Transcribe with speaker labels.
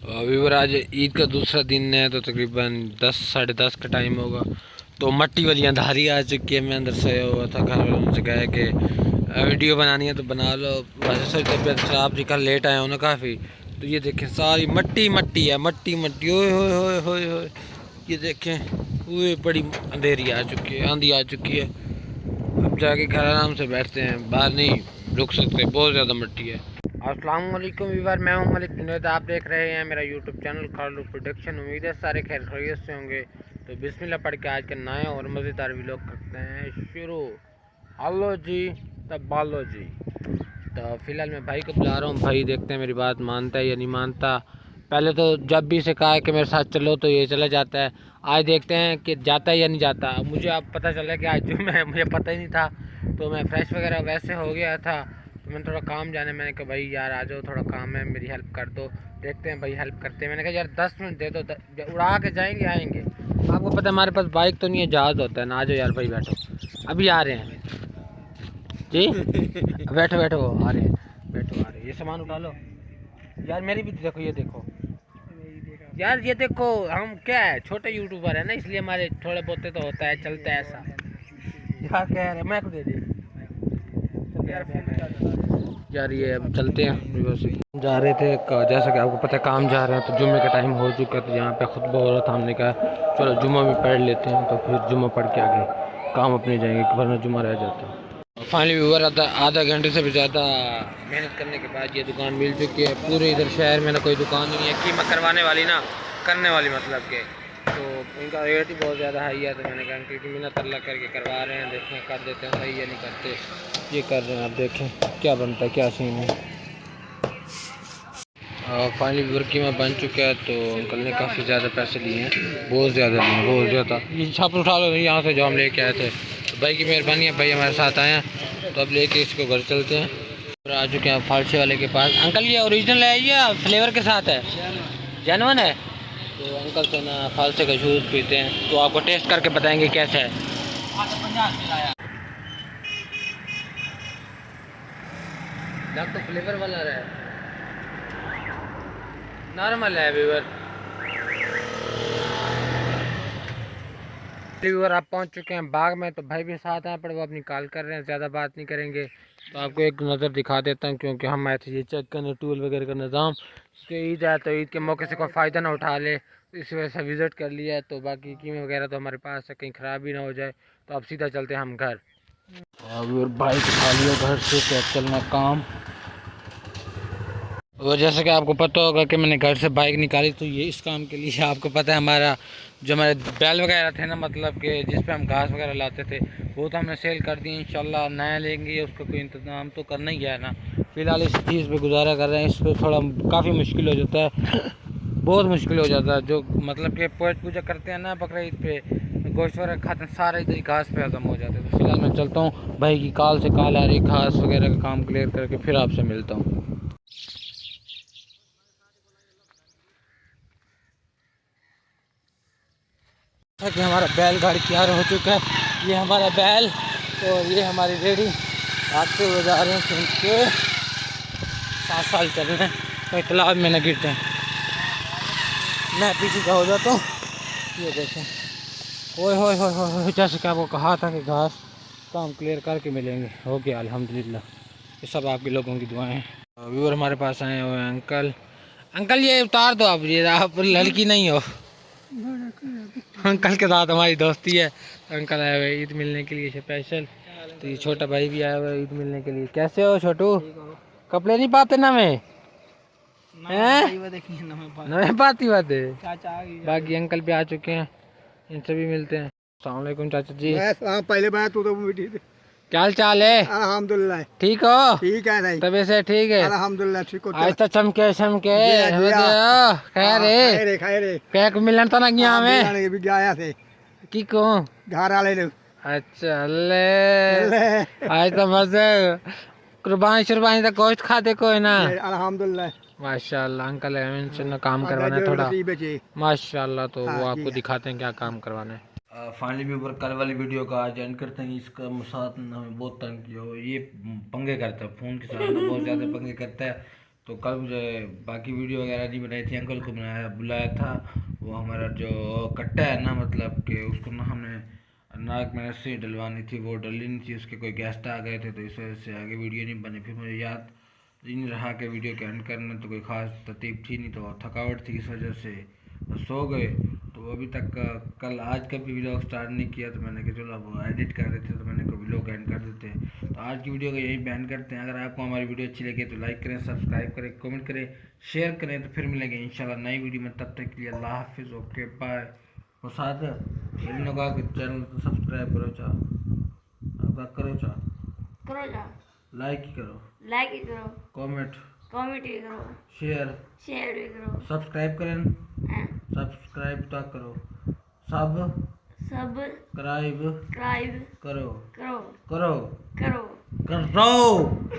Speaker 1: Viewer आज ईद का दूसरा दिन है तो तकरीबन 10 साढ़े 10 का टाइम होगा। तो मट्टी वाली अंधारी आ चुकी है। मैं अंदर सोया हुआ था, घर वालों से कहा कि वीडियो बनानी है तो बना लो। वैसे सोचते तबीयत खराब थी, कल लेट आया हूँ ना काफ़ी। तो ये देखें सारी मट्टी मट्टी है, मट्टी मट्टी। ओए होए होए होए होए, ये देखें वो बड़ी अंधेरी आ चुकी है, आंधी आ चुकी है। अब जाके घर आराम से बैठते हैं, बाहर नहीं रुक सकते, बहुत ज़्यादा मट्टी है। अस्सलाम वालेकुम व्यूअर, मैं हूं मलिक जुनैद। आप देख रहे हैं मेरा यूट्यूब चैनल खालू प्रोडक्शन। उम्मीद है सारे खैर खैरियत से होंगे। तो बिस्मिल्लाह पढ़ के आज के नए और मज़ेदार व्लॉग करते हैं शुरू। हेलो जी, तब बालो जी। तो फ़िलहाल मैं भाई को बुला रहा हूँ। भाई देखते हैं मेरी बात मानता है या नहीं मानता। पहले तो जब भी इसे कहा है कि मेरे साथ चलो तो ये चला जाता है। आज देखते हैं कि जाता है या नहीं जाता। मुझे अब पता चला कि आज जुम्मा है, मुझे पता ही नहीं था। तो मैं फ्रेश वगैरह वैसे हो गया था, तो मैंने थोड़ा काम जाने, मैंने कहा भाई यार आ जाओ, थोड़ा काम है, मेरी हेल्प कर दो। देखते हैं भाई हेल्प करते हैं। मैंने कहा यार 10 मिनट दे दो, उड़ा के जाएंगे आएंगे। आपको पता है हमारे पास बाइक तो नहीं है, जहाज़ होता है ना। आ जाओ यार भाई, बैठो, अभी आ रहे हैं जी। बैठो बैठो, आ रहे हैं, बैठो आ रहे हैं। ये सामान उठा लो यार, मेरी भी देखो, ये देखो यार, ये देखो। हम क्या है, छोटे यूट्यूबर है ना, इसलिए हमारे थोड़े बहुते तो होता है, चलता है ऐसा यार। कह रहे मैं को दे दे यार। ये अब चलते हैं, जा रहे थे जैसा कि आपको पता है काम जा रहे हैं। तो जुम्मे का टाइम हो चुका है, तो यहाँ पे खुतबा हो रहा था। हमने कहा चलो जुम्मा भी पढ़ लेते हैं, तो फिर जुम्मा पढ़ के आगे काम अपने जाएंगे, वरना जुम्मा रह जाता है। फाइनली व्यूअर आधा घंटे से भी ज़्यादा मेहनत करने के बाद ये दुकान मिल चुकी है। पूरे इधर शहर में ना कोई दुकान नहीं है कीमत करवाने वाली ना करने वाली, मतलब के। तो इनका रेट ही बहुत ज़्यादा हाई है। तो मैंने कहा अंकल की मिन्नत अल्लाह करके करवा रहे हैं, देखें कर देते हैं सही या नहीं करते। ये कर रहे हैं, आप देखें क्या बनता है, क्या सीन है। फाइनली बुरकी में बन चुका है। तो अंकल ने काफ़ी ज़्यादा पैसे लिए हैं, बहुत ज़्यादा लिए हैं, बहुत ज़्यादा। ये छाप उठा लो यहाँ से जो हम लेके आए थे। तो भाई की मेहरबानी है, भाई हमारे साथ आए हैं। तो अब लेके इसको घर चलते हैं। और आ चुके हैं फालसे वाले के पास। अंकल ये ओरिजिनल है या फ्लेवर के साथ है? जेन्युइन है। तो अंकल से ना फालसे का जूस पीते हैं, तो आपको टेस्ट करके बताएंगे कैसा है। तो फ्लेवर वाला रहा है, नॉर्मल है व्यूअर। व्यूअर आप पहुंच चुके हैं बाग में। तो भाई भी साथ हैं, पर वो अपनी कॉल कर रहे हैं, ज़्यादा बात नहीं करेंगे। तो आपको एक नज़र दिखा देता हूं, क्योंकि हम आए थे ये चेक करने टूल वगैरह का निज़ाम कि ईद है, तो ईद के मौके से कोई फ़ायदा ना उठा ले, इस वजह से विज़िट कर लिया है। तो बाकी कीमें वगैरह तो हमारे पास है, कहीं ख़राब भी ना हो जाए। तो अब सीधा चलते हैं हम घर। व्यूअर बाइक उठा लिया घर से, तो अब चलना काम। और जैसे कि आपको पता होगा कि मैंने घर से बाइक निकाली, तो ये इस काम के लिए। आपको पता है हमारा जो हमारे बैल वगैरह थे ना, मतलब कि जिस पे हम घास वगैरह लाते थे, वो तो हमने सेल कर दिए। इंशाल्लाह नया लेंगे, उसका कोई इंतज़ाम तो करना ही है ना। फ़िलहाल इस चीज़ पे गुजारा कर रहे हैं। इस पर थोड़ा काफ़ी मुश्किल हो जाता है, बहुत मुश्किल हो जाता है। जो मतलब कि पेट पूजा करते हैं ना बकरा ईद पे, गोश्त वगैरह खाते हैं, सारा इधर घास पे हज़म हो जाते हैं। तो फिलहाल मैं चलता हूँ, भाई की कॉल से कॉल आ रही, घास वगैरह का काम क्लियर करके फिर आपसे मिलता हूँ। कि हमारा बैल गाड़ी तैयार हो चुका है। ये हमारा बैल और ये हमारी रेडी भागते हुए जा रहे हैं, क्योंकि 7 साल चल रहे हैं, कहीं तालाब में न गिरते हैं। मैं पीछे का हो जाता हूँ। ये देखें, ओए होए होए होए, जैसे कि आपको कहा था कि घास काम क्लियर करके मिलेंगे, हो गया अल्हम्दुलिल्लाह। ये सब आपके लोगों की दुआएं हैं। व्यूअर हमारे पास आए हुए हैं अंकल। अंकल ये उतार दो आप, ये आप लड़की नहीं हो। अंकल के साथ हमारी दोस्ती है। अंकल आए हुए ईद मिलने के लिए स्पेशल। तो ये छोटा भाई भी आया हुआ है ईद मिलने के लिए। कैसे हो छोटू? कपड़े नहीं पाते ना में नवे पाती बात है। बाकी अंकल भी आ चुके हैं, इनसे भी मिलते हैं। अस्सलाम वालेकुम चाचा जी।
Speaker 2: पहले बात तू तो मीठी थी।
Speaker 1: क्या हाल चाल है?
Speaker 2: अल्हम्दुलिल्लाह
Speaker 1: ठीक हो?
Speaker 2: ठीक है नहीं,
Speaker 1: तबीयत से ठीक है?
Speaker 2: अल्हम्दुलिल्लाह ठीक हो।
Speaker 1: आज तो चमके चमके खैर
Speaker 2: खाए रे खाए रे।
Speaker 1: पैक मिलन तो ना गया हमें
Speaker 2: भी गया थे
Speaker 1: की को
Speaker 2: घर वाले ने।
Speaker 1: अच्छा अल्ले आज तो मजे कुर्बानी शुरबानी तो गोश्त खाते कोई ना।
Speaker 2: अल्हम्दुलिल्लाह
Speaker 1: माशाल्लाह अंकल से ना काम करवाना है थोड़ा माशाल्लाह। तो वो
Speaker 2: हाँ
Speaker 1: आपको दिखाते हैं क्या काम करवाना है। फाइनली भी ऊपर कल वाली वीडियो का आज एंड करते हैं। इसका साथ हमें बहुत तंग किया हो, ये पंगे करता है फ़ोन के साथ ना, बहुत ज़्यादा पंगे करता है। तो कल मुझे बाकी वीडियो वगैरह नहीं बनाई थी, अंकल को बुलाया था। वो हमारा जो कट्टा है ना, मतलब कि उसको ना हमने नाक में रस्सी डलवानी थी, वो डली नहीं थी, उसके कोई गेस्ट आ गए थे, तो इस वजह से आगे वीडियो नहीं बनी। फिर मुझे याद नहीं रहा कि वीडियो के एंड करना, तो कोई ख़ास तरतीब थी नहीं, तो थकावट थी, इस वजह से सो गए। तो अभी तक कल आज का भी व्लॉग स्टार्ट नहीं किया, तो मैंने कहा चलो अब एडिट कर रहे थे, तो मैंने कहा व्लॉग एंड कर देते हैं। तो आज की वीडियो को यहीं बैन करते हैं। अगर आपको हमारी वीडियो अच्छी लगे तो लाइक करें, सब्सक्राइब करें, कमेंट करें, शेयर करें। तो फिर मिलेंगे इंशाल्लाह नई वीडियो में, तब तक के लिए अल्लाह हाफिज़, ओके बाय। और साथ इन लोगों के चैनल को सब्सक्राइब करो, करो
Speaker 3: करो जा,
Speaker 1: लाइक ही करो,
Speaker 3: लाइक ही करो,
Speaker 1: कमेंट
Speaker 3: ही करो,
Speaker 1: शेयर
Speaker 3: शेयर भी करो,
Speaker 1: सब्सक्राइब करें,
Speaker 3: हैं?
Speaker 1: सब्सक्राइब तो करो, सब
Speaker 3: सब
Speaker 1: क्राइब
Speaker 3: क्राइब
Speaker 1: करो
Speaker 3: करो
Speaker 1: करो
Speaker 3: करो
Speaker 1: करो।